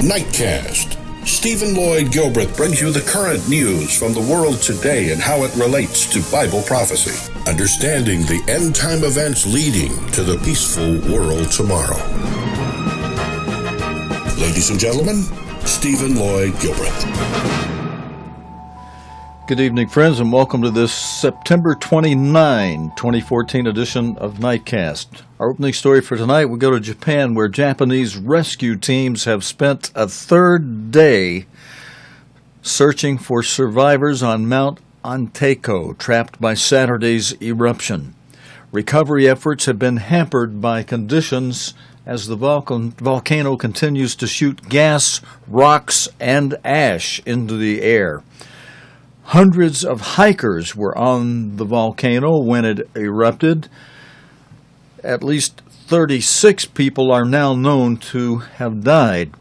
Nightcast. Stephen Lloyd Gilbreth brings you the current news from the world today and how it relates to Bible prophecy. Understanding the end-time events leading to the peaceful world tomorrow. Ladies and gentlemen, Stephen Lloyd Gilbreth. Good evening, friends, and welcome to this September 29, 2014 edition of Nightcast. Our opening story for tonight, we go to Japan, where Japanese rescue teams have spent a third day searching for survivors on Mount Ontake, trapped by Saturday's eruption. Recovery efforts have been hampered by conditions as the volcano continues to shoot gas, rocks, and ash into the air. Hundreds of hikers were on the volcano when it erupted. At least 36 people are now known to have died.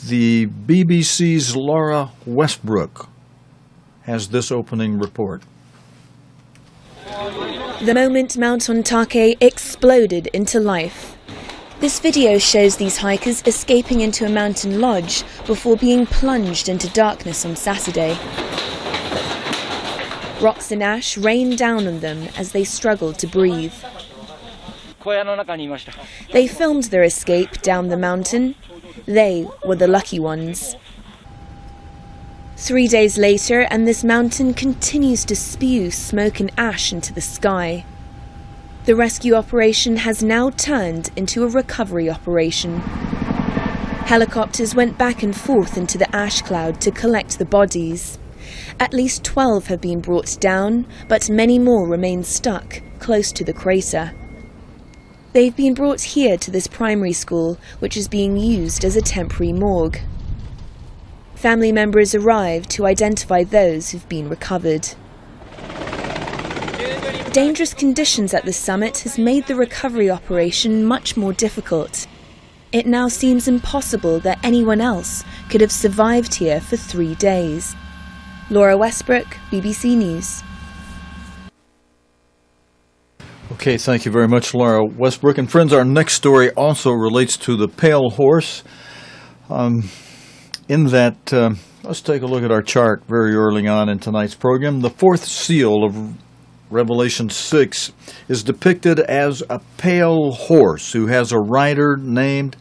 The BBC's Laura Westbrook has this opening report. The moment Mount Ontake exploded into life. This video shows these hikers escaping into a mountain lodge before being plunged into darkness on Saturday. Rocks and ash rained down on them as they struggled to breathe. They filmed their escape down the mountain. They were the lucky ones. 3 days later, and this mountain continues to spew smoke and ash into the sky. The rescue operation has now turned into a recovery operation. Helicopters went back and forth into the ash cloud to collect the bodies. At least 12 have been brought down, but many more remain stuck close to the crater. They've been brought here to this primary school, which is being used as a temporary morgue. Family members arrive to identify those who've been recovered. Dangerous conditions at the summit has made the recovery operation much more difficult. It now seems impossible that anyone else could have survived here for 3 days. Laura Westbrook, BBC News. Okay, thank you very much, Laura Westbrook. And friends, our next story also relates to the pale horse. Let's take a look at our chart very early on in tonight's program. The fourth seal of Revelation 6 is depicted as a pale horse who has a rider named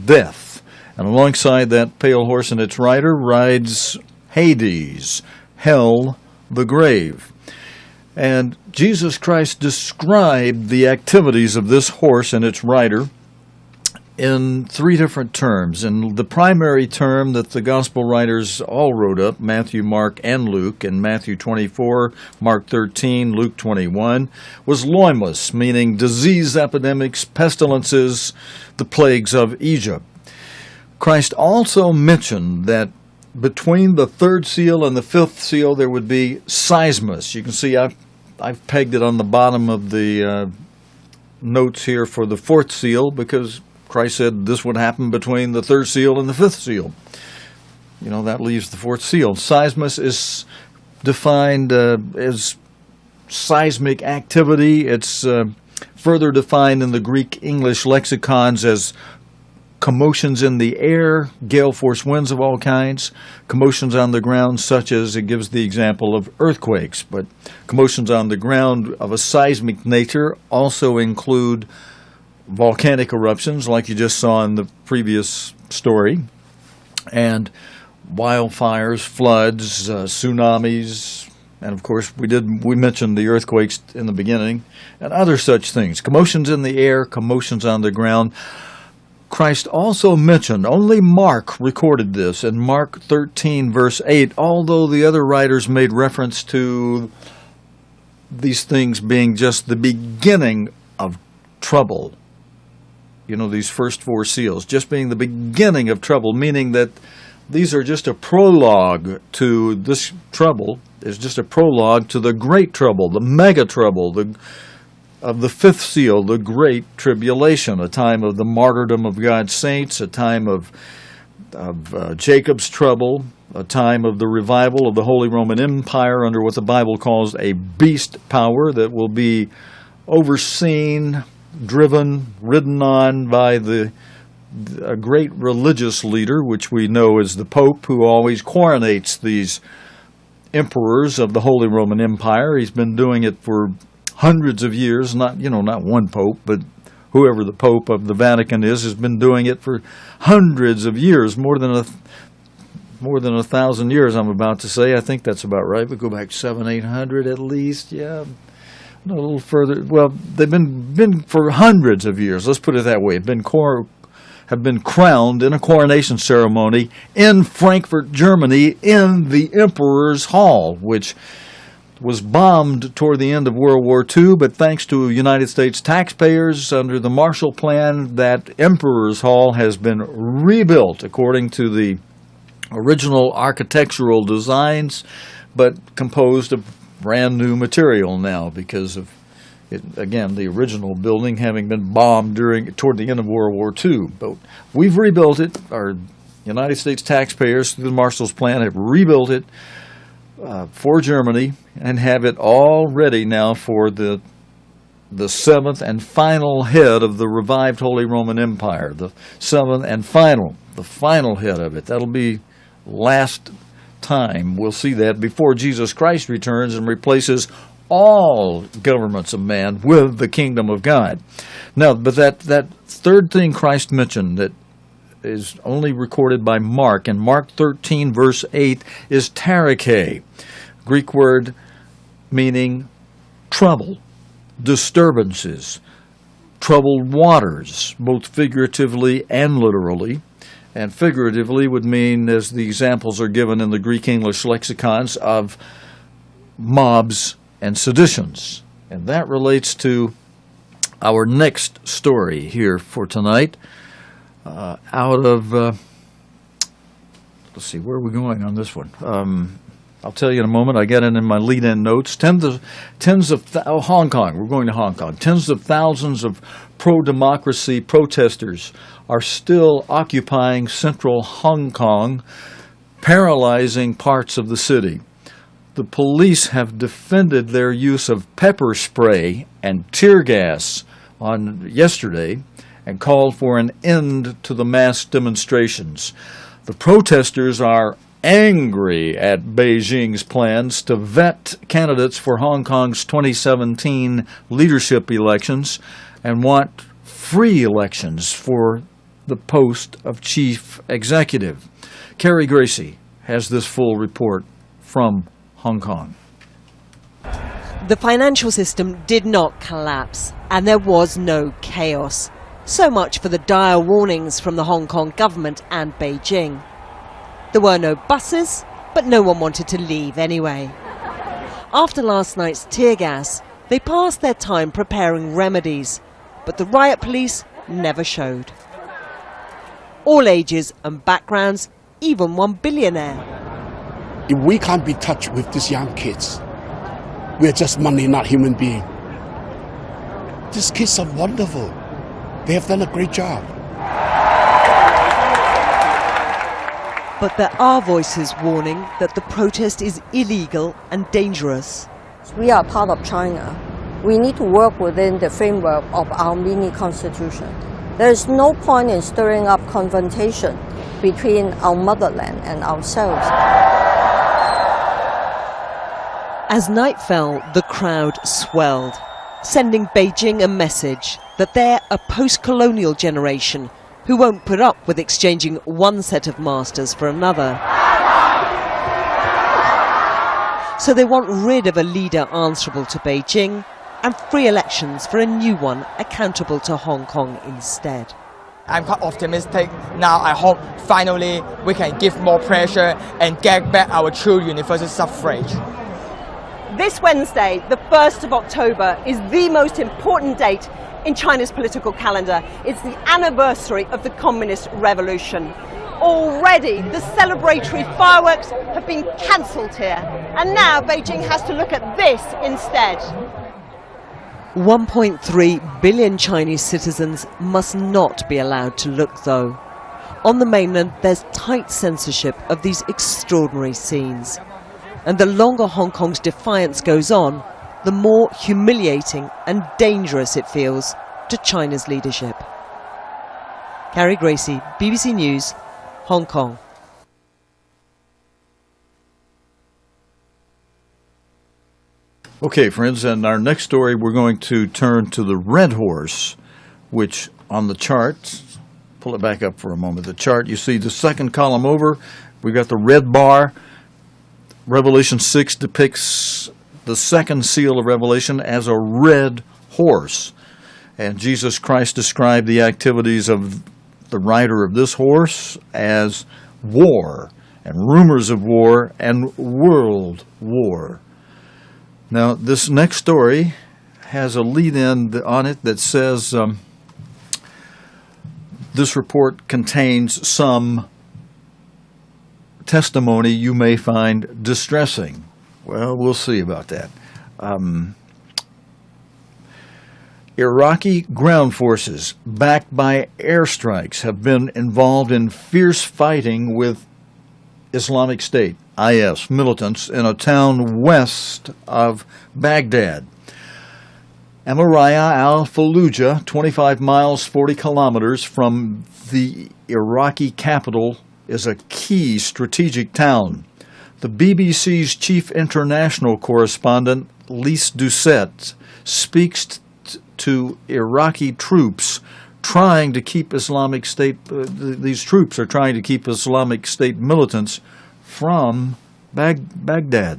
Death. And alongside that pale horse and its rider rides Hades, hell, the grave. And Jesus Christ described the activities of this horse and its rider in 3 different terms. And the primary term that the gospel writers all wrote up, Matthew, Mark, and Luke, in Matthew 24, Mark 13, Luke 21, was loimus, meaning disease epidemics, pestilences, the plagues of Egypt. Christ also mentioned that between the third seal and the fifth seal, there would be seismus. You can see I've pegged it on the bottom of the notes here for the fourth seal because Christ said this would happen between the third seal and the fifth seal. You know, that leaves the fourth seal. Seismus is defined as seismic activity. It's further defined in the Greek-English lexicons as commotions in the air, gale force winds of all kinds, commotions on the ground, such as, it gives the example of earthquakes, but commotions on the ground of a seismic nature also include volcanic eruptions, like you just saw in the previous story, and wildfires, floods, tsunamis, and of course we mentioned the earthquakes in the beginning, and other such things. Commotions in the air, commotions on the ground. Christ also mentioned, only Mark recorded this in Mark 13, verse 8, although the other writers made reference to these things being just the beginning of trouble. You know, these first 4 seals, just being the beginning of trouble, meaning that these are just a prologue to this trouble. It's just a prologue to the great trouble, the mega trouble, of the fifth seal, the Great Tribulation, a time of the martyrdom of God's saints, a time of Jacob's trouble, a time of the revival of the Holy Roman Empire under what the Bible calls a beast power that will be overseen, driven, ridden on by the a great religious leader, which we know is the Pope, who always coronates these emperors of the Holy Roman Empire. He's been doing it for hundreds of years, not one Pope, but whoever the Pope of the Vatican is, has been doing it for hundreds of years, more than 1,000 years, I'm about to say. I think that's about right. We go back 700-800 at least, yeah. A little further. Well, they've been for hundreds of years. Let's put it that way. Have been crowned in a coronation ceremony in Frankfurt, Germany, in the Emperor's Hall, which was bombed toward the end of World War II. But thanks to United States taxpayers under the Marshall Plan, that Emperor's Hall has been rebuilt according to the original architectural designs, but composed of brand new material now because of it, again, the original building having been bombed toward the end of World War II. But we've rebuilt it. Our United States taxpayers through the Marshall's Plan have rebuilt it for Germany and have it all ready now for the seventh and final head of the revived Holy Roman Empire. The seventh and the final head of it. That'll be last time we'll see that before Jesus Christ returns and replaces all governments of man with the kingdom of God. Now, but that third thing Christ mentioned that is only recorded by Mark, and Mark 13, verse 8, is tarike, Greek word meaning trouble, disturbances, troubled waters, both figuratively and literally. And figuratively would mean, as the examples are given in the Greek-English lexicons, of mobs and seditions. And that relates to our next story here for tonight. Out of, let's see, where are we going on this one? I'll tell you in a moment. I got it in my lead-in notes. Hong Kong. We're going to Hong Kong. Tens of thousands of pro-democracy protesters are still occupying central Hong Kong, paralyzing parts of the city. The police have defended their use of pepper spray and tear gas on yesterday and called for an end to the mass demonstrations. The protesters are angry at Beijing's plans to vet candidates for Hong Kong's 2017 leadership elections and want free elections for the post of chief executive. Carrie Gracie has this full report from Hong Kong. The financial system did not collapse, and there was no chaos. So much for the dire warnings from the Hong Kong government and Beijing. There were no buses, but no one wanted to leave anyway. After last night's tear gas, they passed their time preparing remedies, but the riot police never showed. All ages and backgrounds, even one billionaire. If we can't be touched with these young kids, we're just money, not human beings. These kids are wonderful. They have done a great job. But there are voices warning that the protest is illegal and dangerous. We are part of China. We need to work within the framework of our mini-constitution. There is no point in stirring up confrontation between our motherland and ourselves. As night fell, the crowd swelled, sending Beijing a message that they're a post-colonial generation who won't put up with exchanging one set of masters for another. So they want rid of a leader answerable to Beijing and free elections for a new one accountable to Hong Kong instead. I'm quite optimistic. Now I hope finally we can give more pressure and get back our true universal suffrage. This Wednesday, the 1st of October, is the most important date in China's political calendar. It's the anniversary of the Communist Revolution. Already, the celebratory fireworks have been cancelled here, and now Beijing has to look at this instead. 1.3 billion Chinese citizens must not be allowed to look, though. On the mainland, there's tight censorship of these extraordinary scenes. And the longer Hong Kong's defiance goes on, the more humiliating and dangerous it feels to China's leadership. Carrie Gracie, BBC News, Hong Kong. Okay, friends, and our next story, we're going to turn to the red horse, which on the chart, pull it back up for a moment. The chart, you see the second column over, we've got the red bar. Revelation 6 depicts the second seal of Revelation as a red horse. And Jesus Christ described the activities of the rider of this horse as war, and rumors of war, and world war. Now, this next story has a lead-in on it that says this report contains some testimony you may find distressing. Well, we'll see about that. Iraqi ground forces, backed by airstrikes, have been involved in fierce fighting with Islamic State, IS, militants in a town west of Baghdad. Amaraya al-Fallujah, 25 miles, 40 kilometers from the Iraqi capital, is a key strategic town. The BBC's chief international correspondent, Lise Doucette, speaks to Iraqi troops trying to keep Islamic State, these troops are trying to keep Islamic State militants from Baghdad.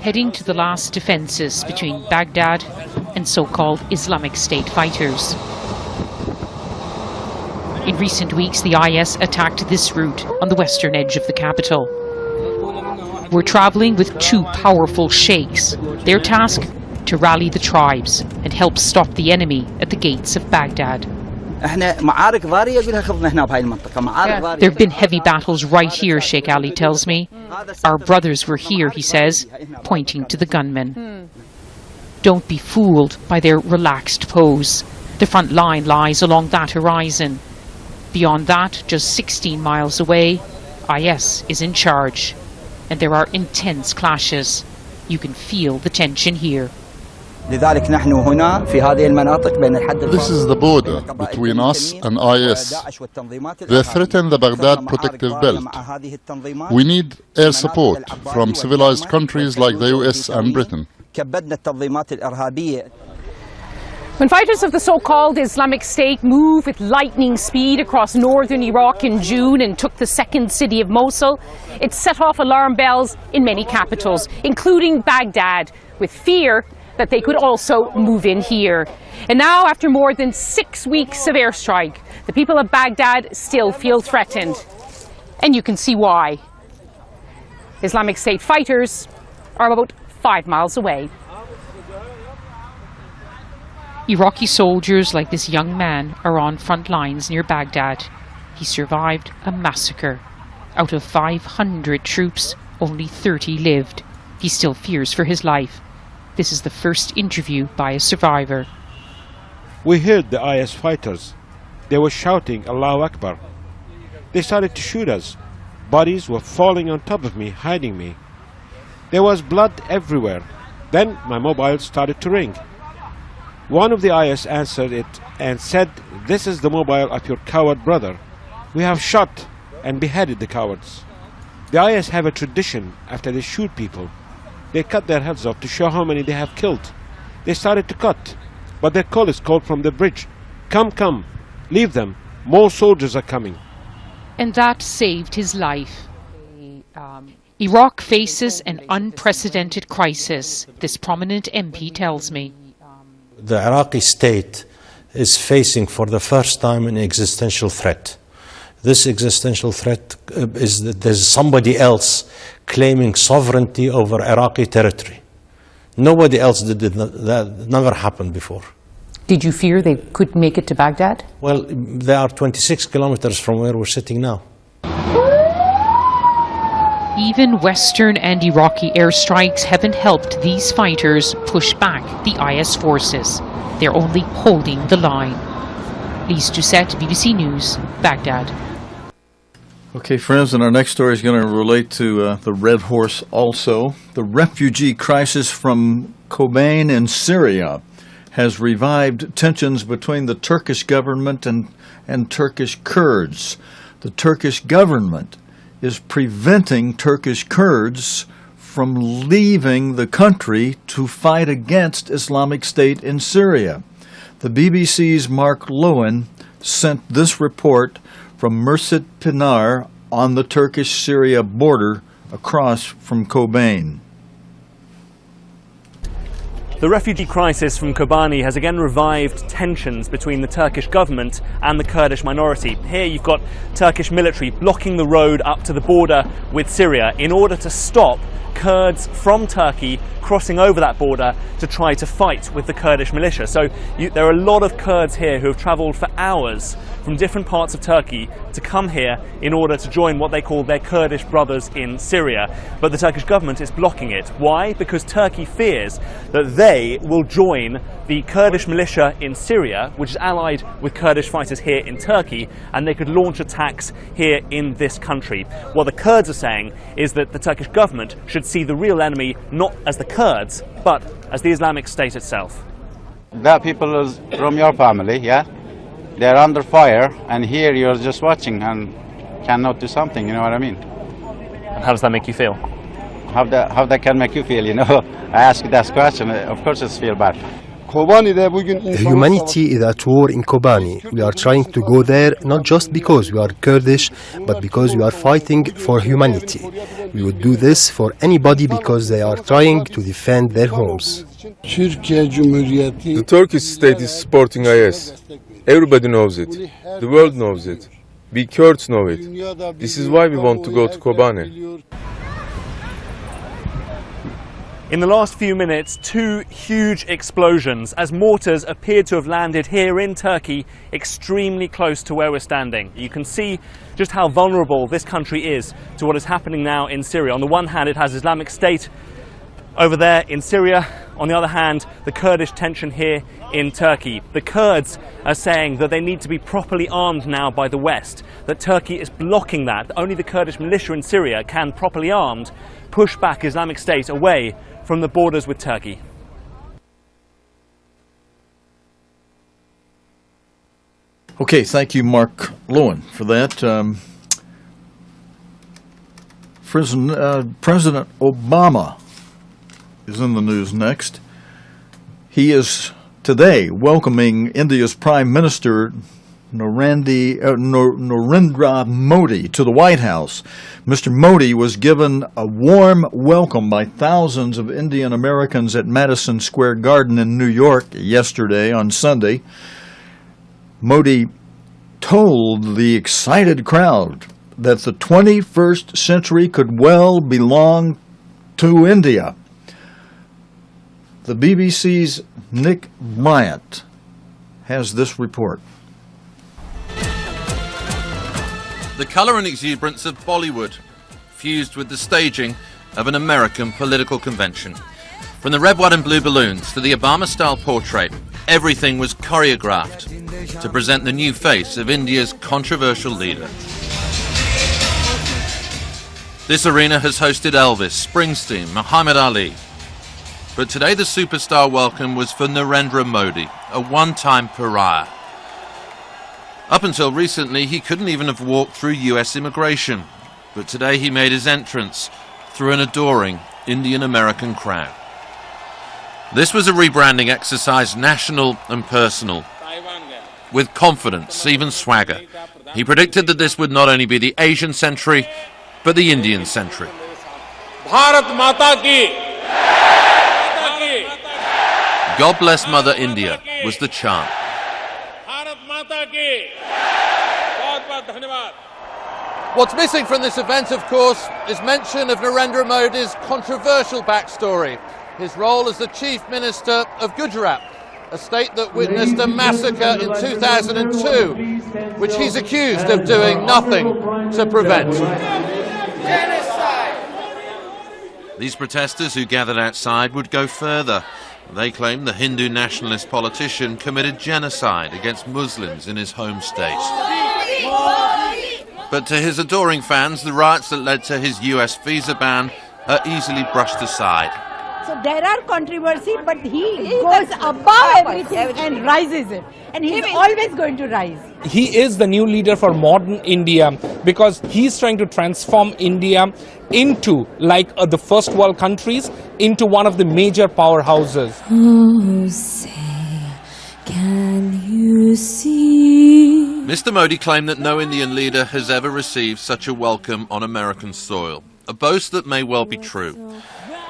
Heading to the last defences between Baghdad and so-called Islamic State fighters. In recent weeks, the IS attacked this route on the western edge of the capital. We're travelling with two powerful sheikhs. Their task, to rally the tribes and help stop the enemy at the gates of Baghdad. There have been heavy battles right here, Sheikh Ali tells me. Our brothers were here, he says, pointing to the gunmen. Don't be fooled by their relaxed pose. The front line lies along that horizon. Beyond that, just 16 miles away, IS is in charge. And there are intense clashes. You can feel the tension here. This is the border between us and IS. They threaten the Baghdad protective belt. We need air support from civilized countries like the US and Britain. When fighters of the so-called Islamic State moved with lightning speed across northern Iraq in June and took the second city of Mosul, it set off alarm bells in many capitals, including Baghdad, with fear that they could also move in here. And now, after more than 6 weeks of airstrike, the people of Baghdad still feel threatened. And you can see why. Islamic State fighters are about 5 miles away. Iraqi soldiers like this young man are on front lines near Baghdad. He survived a massacre. Out of 500 troops, only 30 lived. He still fears for his life. This is the first interview by a survivor. We heard the IS fighters. They were shouting Allahu Akbar. They started to shoot us. Bodies were falling on top of me, hiding me. There was blood everywhere. Then my mobile started to ring. One of the IS answered it and said, "This is the mobile of your coward brother. We have shot and beheaded the cowards." The IS have a tradition after they shoot people. They cut their heads off to show how many they have killed. They started to cut, but their call is called from the bridge. Come, come, leave them. More soldiers are coming. And that saved his life. Iraq faces an unprecedented crisis, this prominent MP tells me. The Iraqi state is facing for the first time an existential threat. This existential threat is that there's somebody else claiming sovereignty over Iraqi territory. Nobody else did it. That never happened before. Did you fear they could make it to Baghdad? Well, they are 26 kilometers from where we're sitting now. Even Western and Iraqi airstrikes haven't helped these fighters push back the IS forces. They're only holding the line. Lise Doucette, BBC News, Baghdad. Okay, friends, and our next story is going to relate to the Red Horse also. The refugee crisis from Kobane in Syria has revived tensions between the Turkish government and Turkish Kurds. The Turkish government is preventing Turkish Kurds from leaving the country to fight against Islamic State in Syria. The BBC's Mark Lowen sent this report from Mersit Pinar on the Turkish-Syria border across from Kobane. The refugee crisis from Kobani has again revived tensions between the Turkish government and the Kurdish minority. Here you've got Turkish military blocking the road up to the border with Syria in order to stop Kurds from Turkey crossing over that border to try to fight with the Kurdish militia. So there are a lot of Kurds here who have travelled for hours from different parts of Turkey to come here in order to join what they call their Kurdish brothers in Syria. But the Turkish government is blocking it. Why? Because Turkey fears that they will join the Kurdish militia in Syria, which is allied with Kurdish fighters here in Turkey, and they could launch attacks here in this country. What the Kurds are saying is that the Turkish government should see the real enemy not as the Kurds, but as the Islamic State itself. That people is from your family, yeah? They're under fire, and here you're just watching and cannot do something, you know what I mean? And how does that make you feel? How that can make you feel, you know? I ask that question, of course it's feel bad. Humanity is at war in Kobani. We are trying to go there not just because we are Kurdish, but because we are fighting for humanity. We would do this for anybody because they are trying to defend their homes. The Turkish state is supporting IS. Everybody knows it. The world knows it. We Kurds know it. This is why we want to go to Kobani. In the last few minutes, two huge explosions as mortars appeared to have landed here in Turkey, extremely close to where we're standing. You can see just how vulnerable this country is to what is happening now in Syria. On the one hand, it has Islamic State over there in Syria. On the other hand, the Kurdish tension here in Turkey. The Kurds are saying that they need to be properly armed now by the West, that Turkey is blocking that. Only the Kurdish militia in Syria can, properly armed, push back Islamic State away from the borders with Turkey. Okay, thank you, Mark Lowen, for that. President Obama is in the news next. He is today welcoming India's Prime Minister Narendra Modi to the White House. Mr. Modi was given a warm welcome by thousands of Indian Americans at Madison Square Garden in New York yesterday on Sunday. Modi told the excited crowd that the 21st century could well belong to India. The BBC's Nick Bryant has this report. The colour and exuberance of Bollywood, fused with the staging of an American political convention. From the red, white and blue balloons to the Obama-style portrait, everything was choreographed to present the new face of India's controversial leader. This arena has hosted Elvis, Springsteen, Muhammad Ali. But today the superstar welcome was for Narendra Modi, a one-time pariah. Up until recently, he couldn't even have walked through US immigration. But today he made his entrance through an adoring Indian-American crowd. This was a rebranding exercise, national and personal, with confidence, even swagger. He predicted that this would not only be the Asian century, but the Indian century. Bharat Mata ki! God bless Mother India was the chant. What's missing from this event, of course, is mention of Narendra Modi's controversial backstory, his role as the Chief Minister of Gujarat, a state that witnessed a massacre in 2002, which he's accused of doing nothing to prevent. These protesters who gathered outside would go further. They claim the Hindu nationalist politician committed genocide against Muslims in his home state. But to his adoring fans, the riots that led to his US visa ban are easily brushed aside. So there are controversy, but he goes above everything and rises it. And he's always going to rise. He is the new leader for modern India because he's trying to transform India into, like the first world countries, into one of the major powerhouses. Oh, say, can you see? Mr. Modi claimed that no Indian leader has ever received such a welcome on American soil, a boast that may well be true.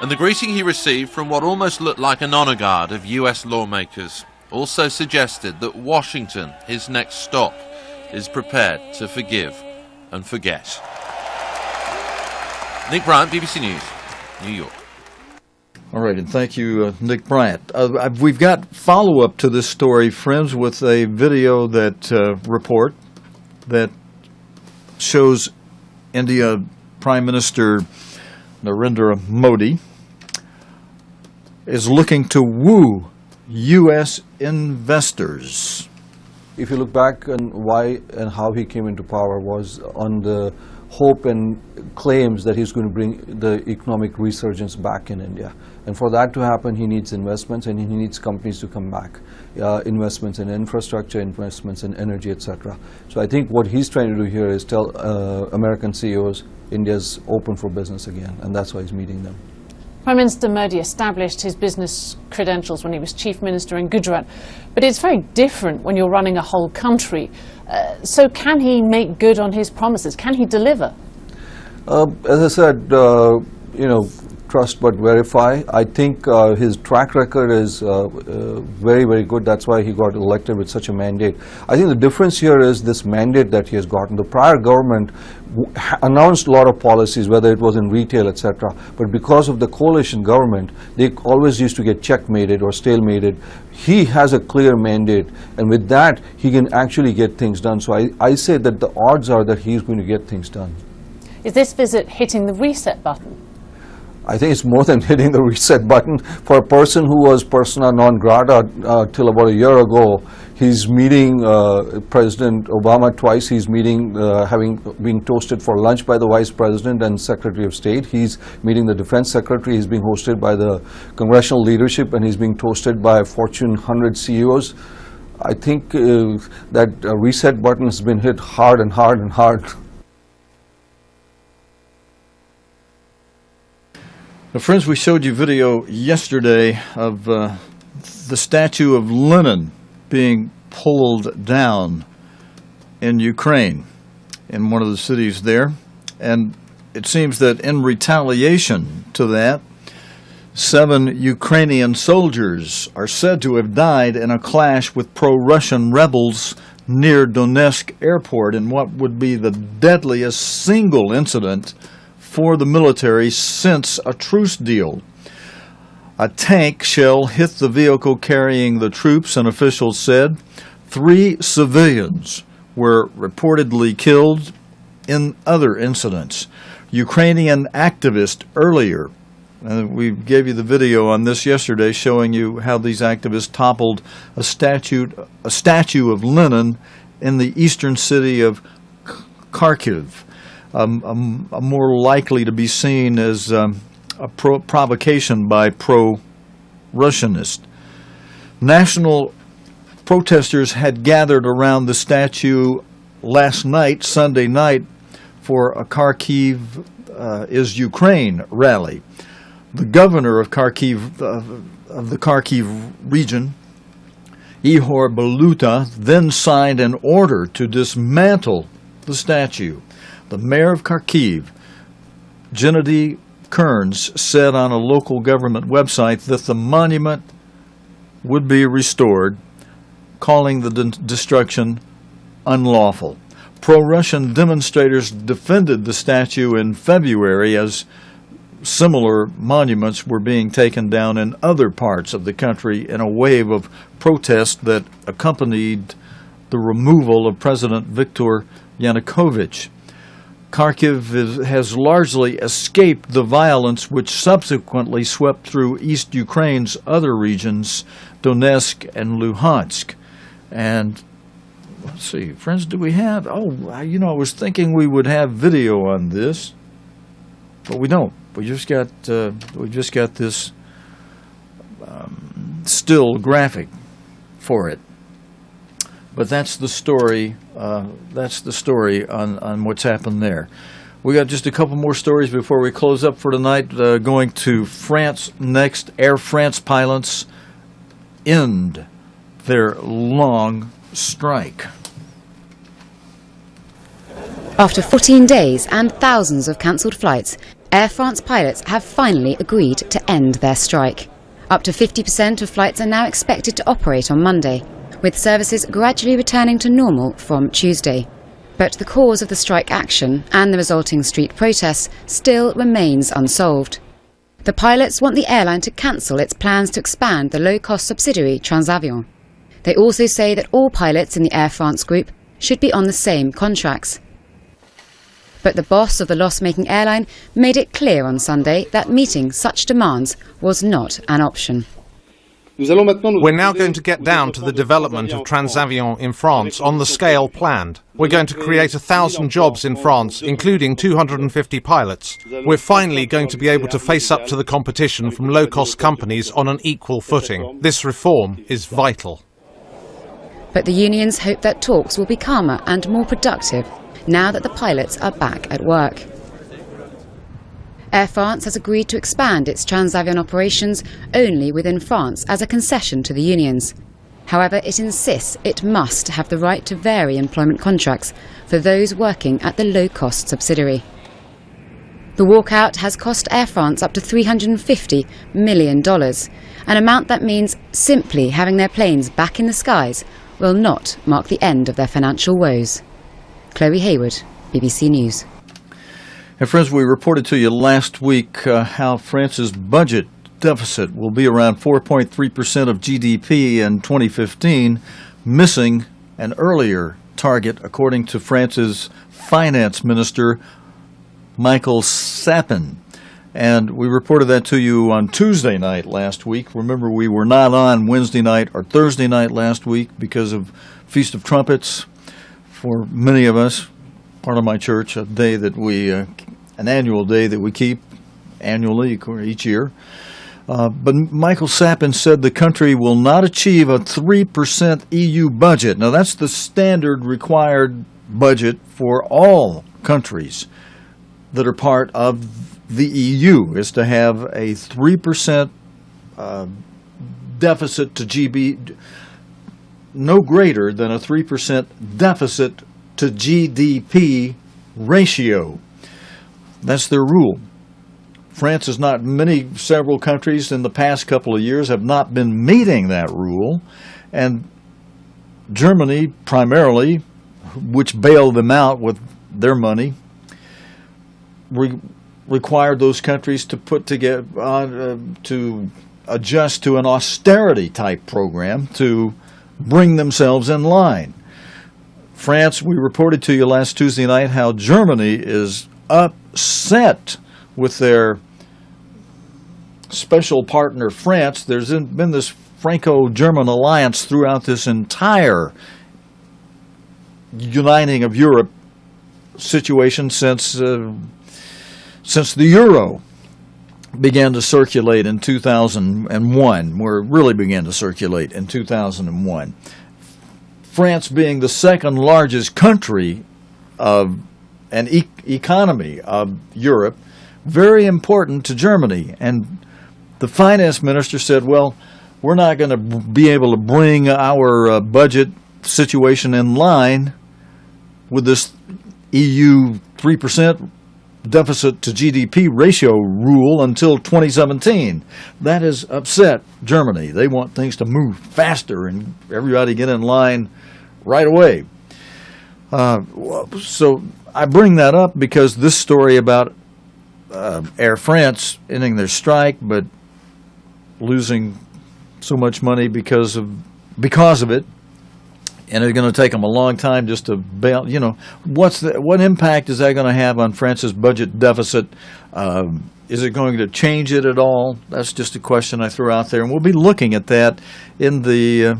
And the greeting he received from what almost looked like an honor guard of US lawmakers also suggested that Washington, his next stop, is prepared to forgive and forget. Nick Bryant, BBC News, New York. All right, and thank you, Nick Bryant. We've got follow-up to this story, friends, with a video that report that shows India Prime Minister Narendra Modi is looking to woo U.S. investors. If you look back on why and how he came into power was on the hope and claims that he's going to bring the economic resurgence back in India. And for that to happen, he needs investments and he needs companies to come back. Investments in infrastructure, investments in energy, etc. So I think what he's trying to do here is tell American CEOs India's open for business again, and that's why he's meeting them. Prime Minister Modi established his business credentials when he was Chief Minister in Gujarat, but it's very different when you're running a whole country. So can he make good on his promises? Can he deliver? As I said, trust but verify. I think his track record is very, very good. That's why he got elected with such a mandate. I think the difference here is this mandate that he has gotten. The prior government announced a lot of policies, whether it was in retail, etc. But because of the coalition government, they always used to get checkmated or stalemated. He has a clear mandate, and with that, he can actually get things done. So I say that the odds are that he's going to get things done. Is this visit hitting the reset button? I think it's more than hitting the reset button. For a person who was persona non grata till about a year ago, he's meeting President Obama twice. He's meeting, being toasted for lunch by the Vice President and Secretary of State. He's meeting the Defense Secretary. He's being hosted by the congressional leadership, and he's being toasted by Fortune 100 CEOs. I think that reset button has been hit hard and hard and hard. Now, friends, we showed you video yesterday of the statue of Lenin being pulled down in Ukraine, in one of the cities there. And it seems that in retaliation to that, 7 Ukrainian soldiers are said to have died in a clash with pro-Russian rebels near Donetsk airport in what would be the deadliest single incident for the military since a truce deal. A tank shell hit the vehicle carrying the troops, and officials said 3 civilians were reportedly killed in other incidents. Ukrainian activists earlier, and we gave you the video on this yesterday showing you how these activists toppled a statue of Lenin in the eastern city of Kharkiv. More likely to be seen as a provocation by pro-Russianists. National protesters had gathered around the statue last night, Sunday night, for a Kharkiv is Ukraine rally. The governor of Kharkiv, of the Kharkiv region, Ihor Baluta, then signed an order to dismantle the statue. The mayor of Kharkiv, Gennady Kearns, said on a local government website that the monument would be restored, calling the destruction unlawful. Pro-Russian demonstrators defended the statue in February as similar monuments were being taken down in other parts of the country in a wave of protest that accompanied the removal of President Viktor Yanukovych. Kharkiv has largely escaped the violence which subsequently swept through East Ukraine's other regions, Donetsk and Luhansk. And let's see, friends, do we have? I was thinking we would have video on this, but we don't. We just got this still graphic for it. But that's the story. On what's happened there. We got just a couple more stories before we close up for tonight. Going to France next. Air France pilots end their long strike. After 14 days and thousands of cancelled flights, Air France pilots have finally agreed to end their strike. Up to 50% of flights are now expected to operate on Monday, with services gradually returning to normal from Tuesday. But the cause of the strike action and the resulting street protests still remains unsolved. The pilots want the airline to cancel its plans to expand the low-cost subsidiary Transavion. They also say that all pilots in the Air France group should be on the same contracts. But the boss of the loss-making airline made it clear on Sunday that meeting such demands was not an option. We're now going to get down to the development of Transavion in France on the scale planned. We're going to create 1,000 jobs in France, including 250 pilots. We're finally going to be able to face up to the competition from low-cost companies on an equal footing. This reform is vital. But the unions hope that talks will be calmer and more productive now that the pilots are back at work. Air France has agreed to expand its Transavion operations only within France as a concession to the unions. However, it insists it must have the right to vary employment contracts for those working at the low-cost subsidiary. The walkout has cost Air France up to $350 million, an amount that means simply having their planes back in the skies will not mark the end of their financial woes. Chloe Hayward, BBC News. And friends, we reported to you last week how France's budget deficit will be around 4.3% of GDP in 2015, missing an earlier target, according to France's finance minister, Michael Sapin. And we reported that to you on Tuesday night last week. Remember, we were not on Wednesday night or Thursday night last week because of Feast of Trumpets. For many of us, part of my church, a day that an annual day that we keep annually each year. But Michael Sapin said the country will not achieve a 3% EU budget. Now, that's the standard required budget for all countries that are part of the EU, is to have a 3% deficit to GB, no greater than a 3% deficit to GDP ratio. That's their rule. France is not, several countries in the past couple of years have not been meeting that rule, and Germany primarily, which bailed them out with their money, required those countries to put together to adjust to an austerity type program to bring themselves in line. France, we reported to you last Tuesday night how Germany is upset with their special partner France. There's been this Franco-German alliance throughout this entire uniting of Europe situation since the euro began to circulate in 2001, where it really began to circulate in 2001. France being the second largest country of an economy of Europe, very important to Germany. And the finance minister said, well, we're not going to be able to bring our budget situation in line with this EU 3% deficit to GDP ratio rule until 2017. That has upset Germany. They want things to move faster and everybody get in line right away. So I bring that up because this story about Air France ending their strike but losing so much money because of it, and it's going to take them a long time just to bail. You know, what impact is that going to have on France's budget deficit? Is it going to change it at all? That's just a question I threw out there, and we'll be looking at that in the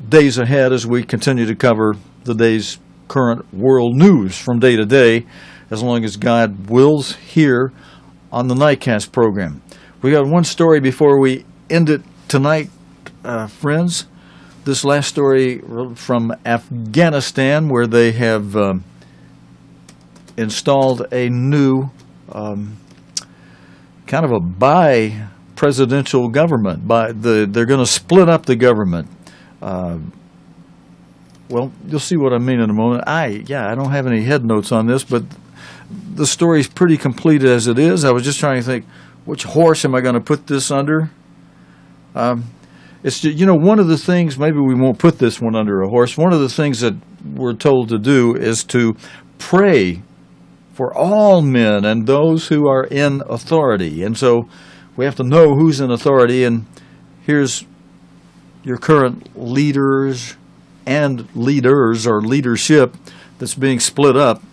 days ahead as we continue to cover the day's current world news from day to day, as long as God wills, here on the Nightcast program. We got one story before we end it tonight, friends. This last story from Afghanistan, where they have installed a new kind of a bi-presidential government. They're going to split up the government. Well, you'll see what I mean in a moment. I don't have any head notes on this, but the story's pretty complete as it is. I was just trying to think, which horse am I going to put this under? It's just, one of the things, maybe we won't put this one under a horse. One of the things that we're told to do is to pray for all men and those who are in authority. And so we have to know who's in authority, and here's your current leaders and leaders or leadership that's being split up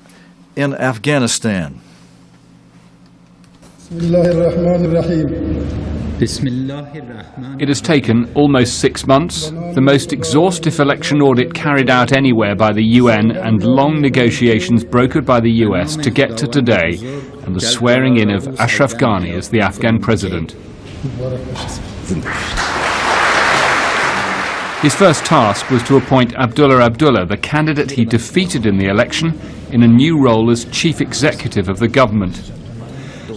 in Afghanistan. It has taken almost 6 months, the most exhaustive election audit carried out anywhere by the UN, and long negotiations brokered by the US to get to today and the swearing in of Ashraf Ghani as the Afghan president. His first task was to appoint Abdullah Abdullah, the candidate he defeated in the election, in a new role as chief executive of the government.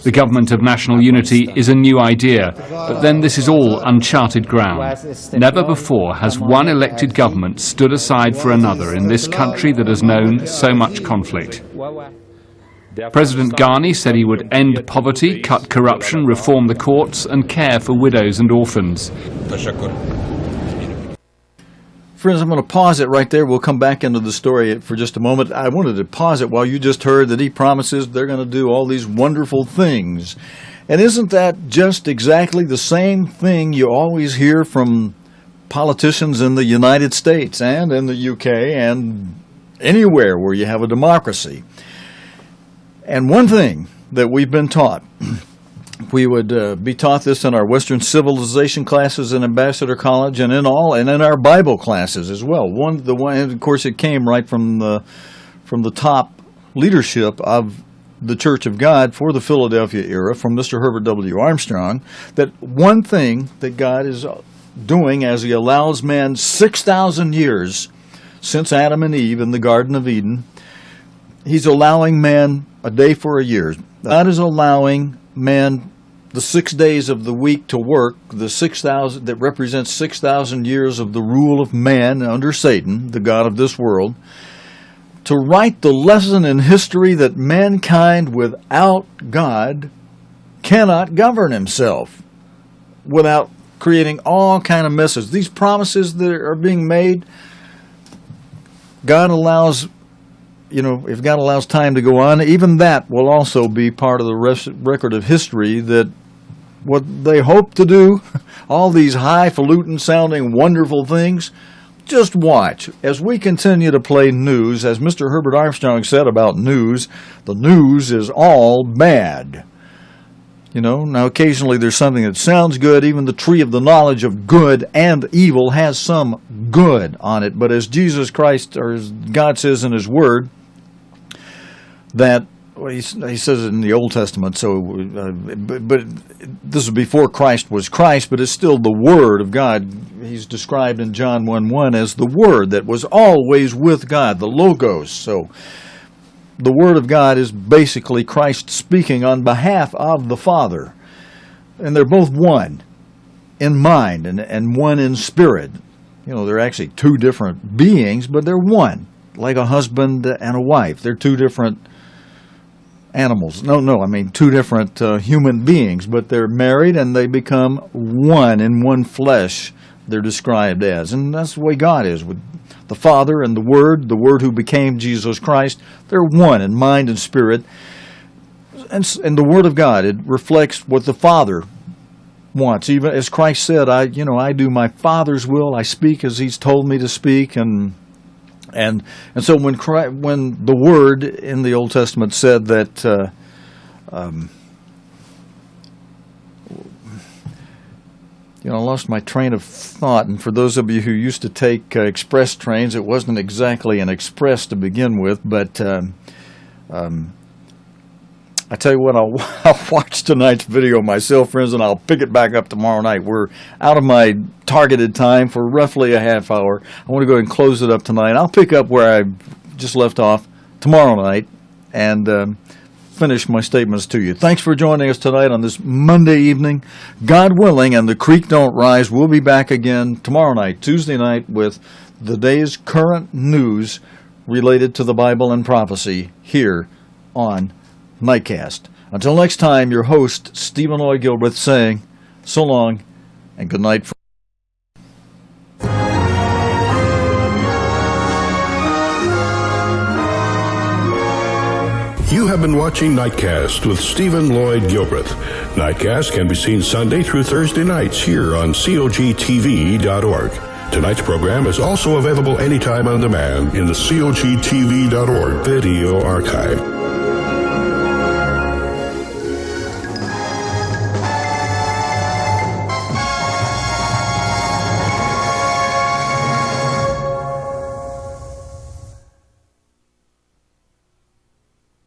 The government of national unity is a new idea, but then this is all uncharted ground. Never before has one elected government stood aside for another in this country that has known so much conflict. President Ghani said he would end poverty, cut corruption, reform the courts, and care for widows and orphans. Friends, I'm going to pause it right there. We'll come back into the story for just a moment. I wanted to pause it while you just heard that he promises they're going to do all these wonderful things. And isn't that just exactly the same thing you always hear from politicians in the United States and in the UK and anywhere where you have a democracy? And one thing that we've been taught, we would be taught this in our Western civilization classes in Ambassador College and in our Bible classes as well. Of course, it came right from the top leadership of the Church of God for the Philadelphia era, from Mr. Herbert W. Armstrong, that one thing that God is doing as He allows man 6,000 years since Adam and Eve in the Garden of Eden, He's allowing man a day for a year. God is allowing man the 6 days of the week to work, the 6,000 that represents 6,000 years of the rule of man under Satan, the god of this world, to write the lesson in history that mankind without God cannot govern himself without creating all kind of messes. These promises that are being made, God allows, if God allows time to go on, even that will also be part of the record of history, that what they hope to do, all these highfalutin sounding wonderful things, just watch. As we continue to play news, as Mr. Herbert Armstrong said about news, the news is all bad. Now occasionally there's something that sounds good. Even the tree of the knowledge of good and evil has some good on it. But as Jesus Christ, or as God says in His Word, that he says it in the Old Testament, but this is before Christ was Christ, but it's still the Word of God. He's described in John 1:1 as the Word that was always with God, the Logos. So the Word of God is basically Christ speaking on behalf of the Father. And they're both one in mind and one in spirit. They're actually two different beings, but they're one, like a husband and a wife. They're two different animals. Two different human beings, but they're married and they become one in one flesh, they're described as. And that's the way God is with the Father and the Word who became Jesus Christ. They're one in mind and spirit. And the Word of God, it reflects what the Father wants. Even as Christ said, I do my Father's will, I speak as He's told me to speak. And so when the Word in the Old Testament said that I lost my train of thought, and for those of you who used to take express trains, it wasn't exactly an express to begin with, but I I tell you what, I'll watch tonight's video myself, friends, and I'll pick it back up tomorrow night. We're out of my targeted time for roughly a half hour. I want to go ahead and close it up tonight. I'll pick up where I just left off tomorrow night and finish my statements to you. Thanks for joining us tonight on this Monday evening. God willing, and the creek don't rise, we'll be back again tomorrow night, Tuesday night, with the day's current news related to the Bible and prophecy here on Nightcast. Until next time, your host, Stephen Lloyd Gilbreth, saying so long and good night. You have been watching Nightcast with Stephen Lloyd Gilbreth. Nightcast can be seen Sunday through Thursday nights here on cogtv.org. Tonight's program is also available anytime on demand in the cogtv.org video archive.